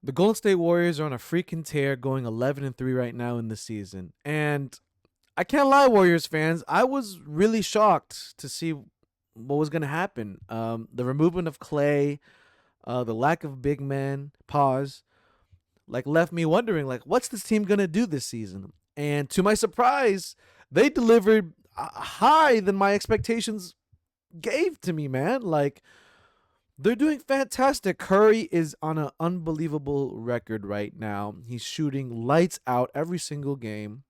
The Golden State Warriors are on a freaking tear, going 11-3 right now in the season. And I can't lie, Warriors fans, I was really shocked to see what was going to happen. The removal of Clay, the lack of big men, pause, like left me wondering, like, what's this team going to do this season? And to my surprise, they delivered high than my expectations gave to me, man. Like, they're doing fantastic. Curry is on an unbelievable record right now. He's shooting lights out every single game.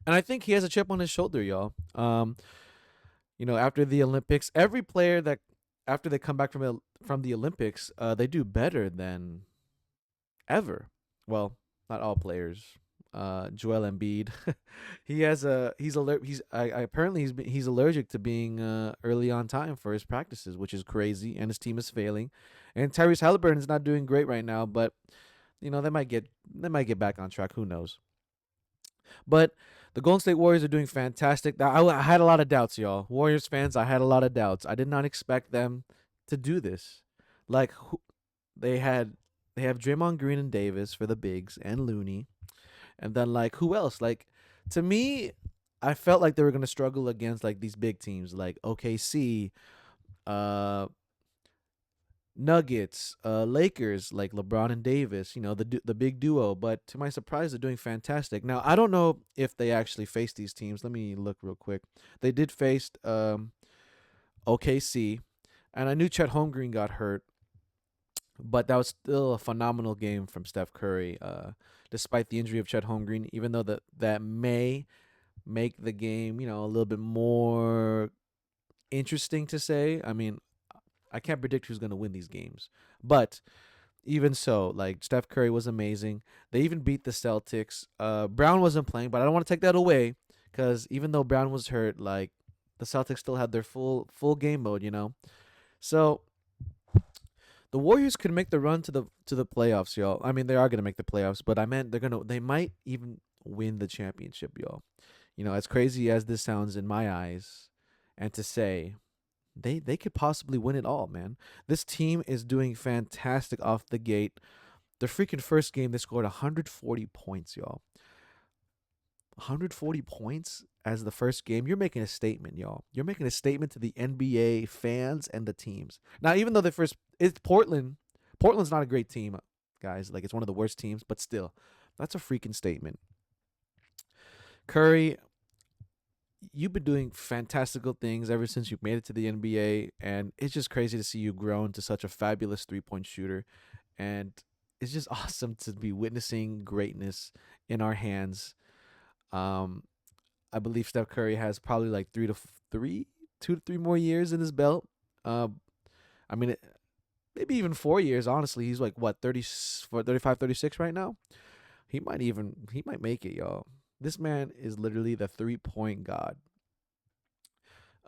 And I think he has a chip on his shoulder, y'all. After the Olympics, every player that after they come back from the Olympics, they do better than ever. Well, not all players. Joel Embiid, apparently he's allergic to being early on time for his practices, which is crazy, and his team is failing. And Tyrese Halliburton is not doing great right now, but they might get back on track. Who knows? But the Golden State Warriors are doing fantastic. I had a lot of doubts, y'all. Warriors fans, I had a lot of doubts. I did not expect them to do this. Like they had, they have Draymond Green and Davis for the bigs and Looney, and then like who else? Like to me, I felt like they were gonna struggle against like these big teams like OKC, uh, Nuggets, Lakers, like LeBron and Davis, the big duo. But to my surprise, they're doing fantastic. Now I don't know if they actually faced these teams. Let me look real quick. They did face OKC, and I knew Chet Holmgren got hurt, but that was still a phenomenal game from Steph Curry. Despite the injury of Chet Holmgren, even though that may make the game, a little bit more interesting to say. I mean, I can't predict who's going to win these games, but even so, like Steph Curry was amazing. They even beat the Celtics. Brown wasn't playing, but I don't want to take that away because even though Brown was hurt, like the Celtics still had their full game mode. So the Warriors could make the run to the playoffs, y'all. I mean, they are gonna make the playoffs, but I meant they might even win the championship, y'all. As crazy as this sounds in my eyes, and to say they could possibly win it all, man. This team is doing fantastic off the gate. The freaking first game, they scored 140 points, y'all. 140 points as the first game. You're making a statement, y'all. You're making a statement to the NBA fans and the teams. Now, even though it's Portland, Portland's not a great team, guys. Like it's one of the worst teams, but still, that's a freaking statement. Curry, you've been doing fantastical things ever since you made it to the NBA, and it's just crazy to see you grow into such a fabulous 3-point shooter. And it's just awesome to be witnessing greatness in our hands. Um, I believe Steph Curry has probably like 2 to 3 more years in his belt. Um, I mean, maybe even 4 years. Honestly, he's like what 35, 36 right now. He might make it, y'all. This man is literally the 3-point god.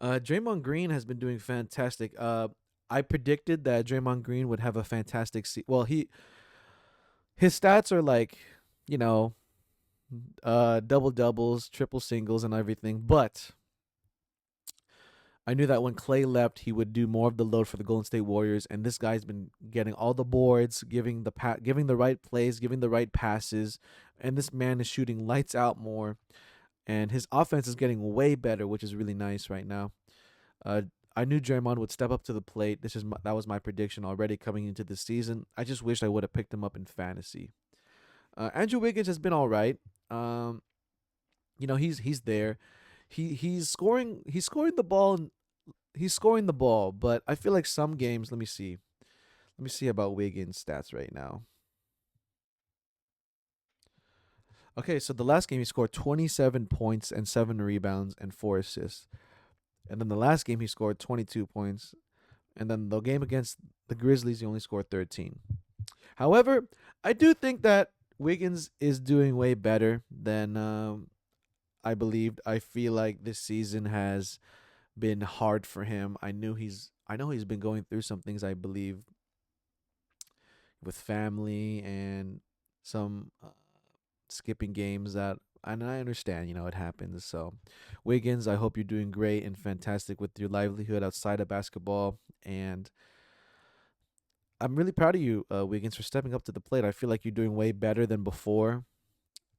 Draymond Green has been doing fantastic. I predicted that Draymond Green would have a fantastic Well, his stats are like, you know, double doubles, triple singles, and everything. But I knew that when Clay left, he would do more of the load for the Golden State Warriors, and this guy's been getting all the boards, giving the right plays, giving the right passes, and this man is shooting lights out more, and his offense is getting way better, which is really nice right now. Uh, I knew Draymond would step up to the plate. That was my prediction already coming into the season. I just wish I would have picked him up in fantasy. Andrew Wiggins has been all right. Um, he's there. He's scoring the ball. He's scoring the ball, but I feel like some games. Let me see. Let me see about Wiggins' stats right now. Okay, so the last game he scored 27 points and 7 rebounds and 4 assists, and then the last game he scored 22 points, and then the game against the Grizzlies he only scored 13. However, I do think that Wiggins is doing way better than I believed. I feel like this season has been hard for him. I know he's been going through some things, I believe, with family and some skipping games that, and I understand, it happens. So, Wiggins, I hope you're doing great and fantastic with your livelihood outside of basketball. And I'm really proud of you, Wiggins, for stepping up to the plate. I feel like you're doing way better than before,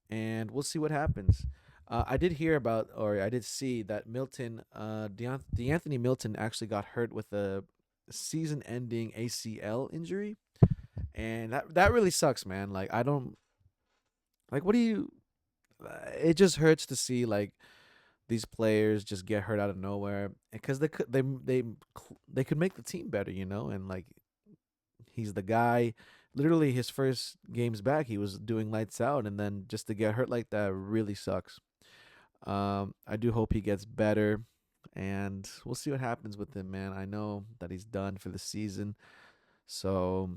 and we'll see what happens. I did hear about, or I did see that DeAnthony Milton actually got hurt with a season-ending ACL injury, and that really sucks, man. Like I don't like. What do you? It just hurts to see like these players just get hurt out of nowhere, because they could make the team better, and like he's the guy. Literally, his first games back, he was doing lights out, and then just to get hurt like that really sucks. I do hope he gets better, and we'll see what happens with him, man. I know that he's done for the season, so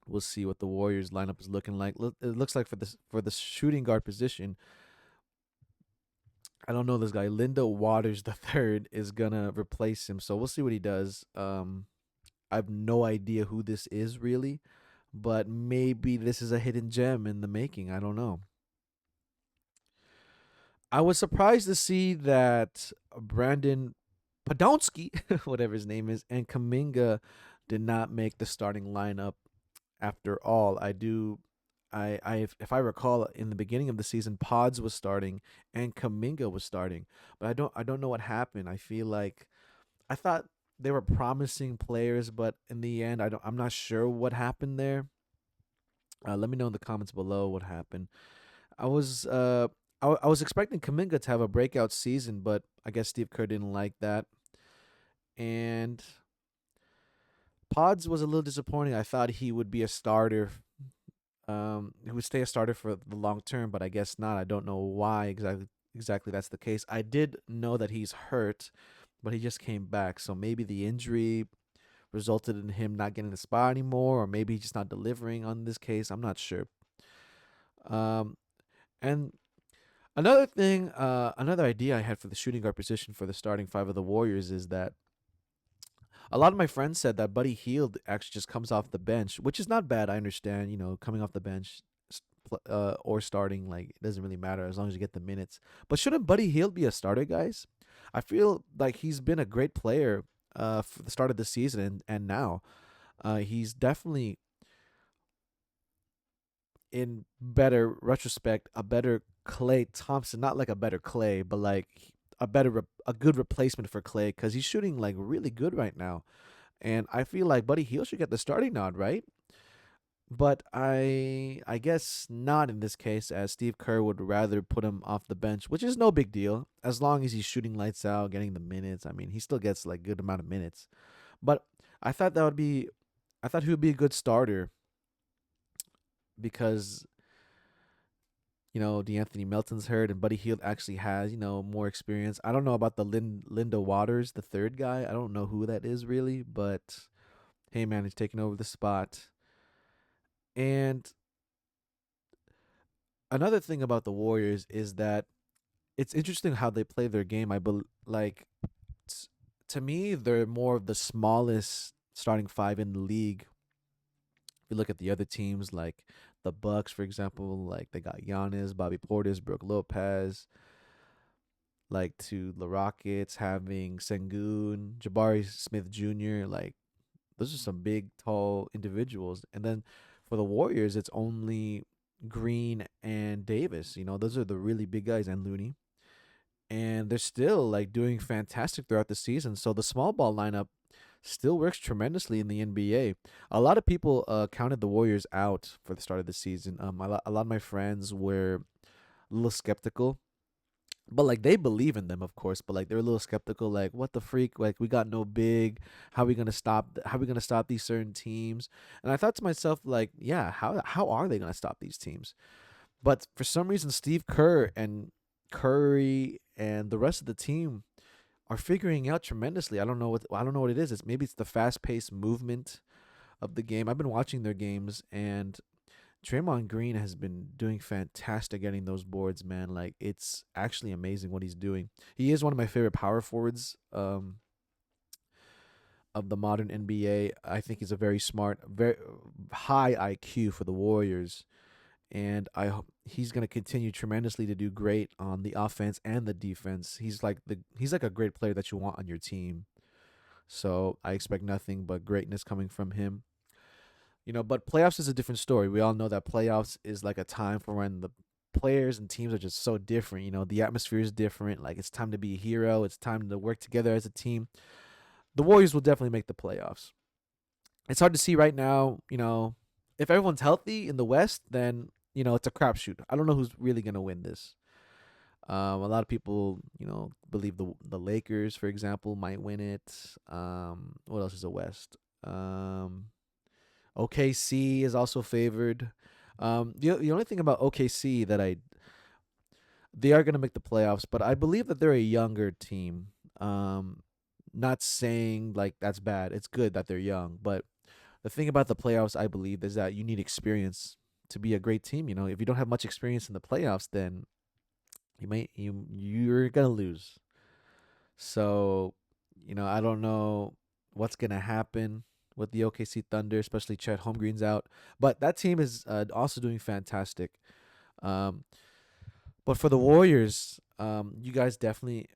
we'll see what the Warriors lineup is looking like. It looks like for the shooting guard position, I don't know this guy. Linda Waters the third is gonna replace him, so we'll see what he does. I have no idea who this is really, but maybe this is a hidden gem in the making. I don't know. I was surprised to see that Brandon Podolsky, whatever his name is, and Kaminga did not make the starting lineup after all. If I recall, in the beginning of the season, Pods was starting and Kaminga was starting, but I don't know what happened. I feel like I thought they were promising players, but in the end, I'm not sure what happened there. Let me know in the comments below what happened. I was uh I was expecting Kaminga to have a breakout season, but I guess Steve Kerr didn't like that. And Pods was a little disappointing. I thought he would be a starter. He would stay a starter for the long term, but I guess not. I don't know why exactly that's the case. I did know that he's hurt, but he just came back. So maybe the injury resulted in him not getting the spot anymore, or maybe he's just not delivering on this case. I'm not sure. Um, and another idea I had for the shooting guard position for the starting five of the Warriors is that a lot of my friends said that Buddy Hield actually just comes off the bench, which is not bad. I understand, coming off the bench or starting, like it doesn't really matter as long as you get the minutes. But shouldn't Buddy Hield be a starter, guys? I feel like he's been a great player for the start of the season and now. He's definitely, in better retrospect, a better Clay Thompson, not like a better Clay, but like a good replacement for Clay, because he's shooting like really good right now. And I feel like Buddy Hield should get the starting nod, right? But I guess not in this case, as Steve Kerr would rather put him off the bench, which is no big deal as long as he's shooting lights out, getting the minutes. I mean, he still gets like good amount of minutes. But I thought that would be, I thought he would be a good starter because DeAnthony Melton's hurt and Buddy Hield actually has more experience. I don't know about the Linda Waters, the third guy. I don't know who that is really, but hey man, he's taking over the spot. And another thing about the Warriors is that it's interesting how they play their game. Like to me, they're more of the smallest starting five in the league. If you look at the other teams, like the Bucks, for example, like they got Giannis, Bobby Portis, Brooke Lopez. Like to the Rockets having Sengun, Jabari Smith Jr. Like those are some big, tall individuals. And then for the Warriors, it's only Green and Davis. Those are the really big guys, and Looney. And they're still like doing fantastic throughout the season. So the small ball lineup still works tremendously in the NBA. A lot of people counted the Warriors out for the start of the season. A lot of my friends were a little skeptical, but like they believe in them, of course, but like they're a little skeptical, like what the freak, like we got no big, how we gonna stop these certain teams? And I thought to myself, like, yeah, how are they gonna stop these teams? But for some reason, Steve Kerr and Curry and the rest of the team are figuring out tremendously. I don't know what it is. Maybe it's the fast paced movement of the game. I've been watching their games, and Draymond Green has been doing fantastic getting those boards, man. Like it's actually amazing what he's doing. He is one of my favorite power forwards of the modern NBA. I think he's a very smart, very high IQ for the Warriors, and I hope he's going to continue tremendously to do great on the offense and the defense. He's like a great player that you want on your team. So I expect nothing but greatness coming from him. But playoffs is a different story. We all know that playoffs is like a time for when the players and teams are just so different. The atmosphere is different. Like it's time to be a hero. It's time to work together as a team. The Warriors will definitely make the playoffs. It's hard to see right now. If everyone's healthy in the West, then it's a crapshoot. I don't know who's really gonna win this. A lot of people, believe the Lakers, for example, might win it. What else is the West? OKC is also favored. The only thing about OKC that they are gonna make the playoffs, but I believe that they're a younger team. Not saying like that's bad. It's good that they're young, but the thing about the playoffs, I believe, is that you need experience to be a great team. If you don't have much experience in the playoffs, then you're gonna lose. So, I don't know what's gonna happen with the OKC Thunder, especially Chet Holmgren's out. But that team is also doing fantastic. Um, but for the Warriors, you guys definitely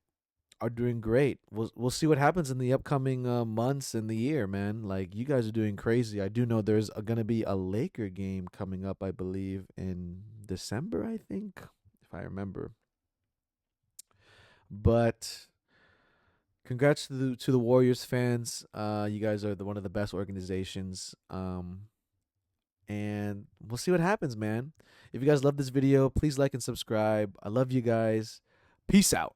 are doing great. We'll see what happens in the upcoming months and the year, man. Like you guys are doing crazy. I do know there's gonna be a Laker game coming up, I believe, in December. I think, if I remember. But congrats to the Warriors fans. You guys are one of the best organizations. And we'll see what happens, man. If you guys love this video, please like and subscribe. I love you guys. Peace out.